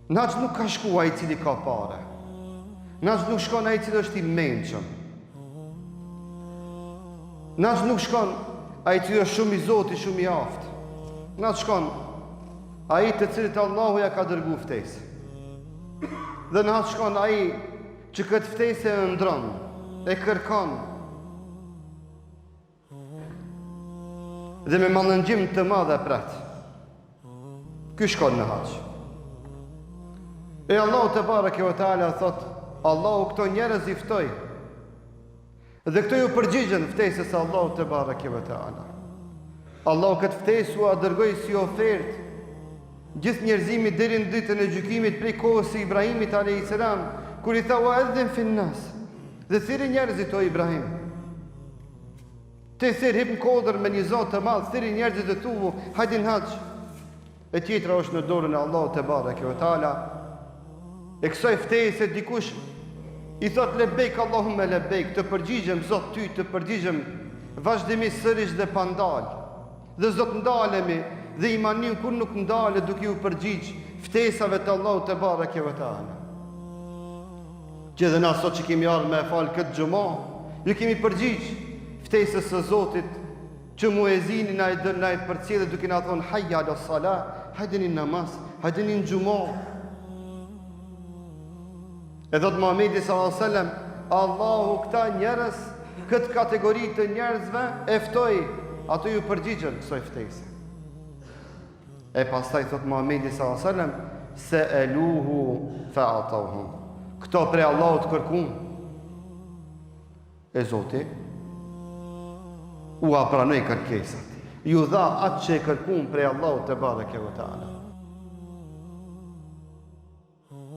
Në haç nuk ka shku ai i cili ka pare. Në haç nuk shkon ai i cili është i mençëm. Në haç nuk shkon ai i cili është shumë i Zotit, shumë i aftë. Në haç shkon ai të cilit Allahu ja ka dërguar ftesë. Dhe në haç shkon ai që këtë ftesë e ndron, e kërkon. Dhe me mallëngjim të madh e pret. Ky shkon në haç. E Allahu te bareke ve teala thot, Allahu këto njerëz i ftoi. Dhe këto ju përgjigjen ftesës së Allahu te bareke ve teala. Allahu këtë ftesë u dërgoi si ofertë gjithë njerëzimit deri në ditën e gjykimit prej kohës së Ibrahimit alayhis salam, kur i tha wa'adhin fin nas. Dhe thirrë njerëzit o Ibrahim. Te thirr hip në kodër me një zot të madh, thirrë njerëzit e thuvu, hajde në haç. E tjetra është në dorën e Allahut te bareke ve teala. E kësaj ftesë dikush i thot lebejk Allahumma lebejk, të përgjigjem Zot ty, të përgjigjem vazhdimisht sërish dhe pandal. Dhe Zot ndalemi dhe imanim kur nuk ndale duke u përgjigj ftesave të Allahut te bareke ve teala. Që dhe na sot që kemi ardhur me fal këtë xhumë, ju kemi përgjigj ftesës së Zotit që muezini na i përcjellë duke na thonë hayya ala salah, hajdeni në namaz, hajdeni në xhumë. E thot Muhamedi sallallahu alaihi wasallam, Allahu këta njerëz, këtë kategori të njerëzve e ftoi, ato ju përgjigjen kësaj ftese. E pastaj thot Muhamedi sallallahu alaihi wasallam, sa'aluhu fa'atawhum. Këto prej Allahut kërkuan. E Zoti u pranoi kërkesat. Ju dha atë që e kërkuan prej Allahut te bareke ve teala.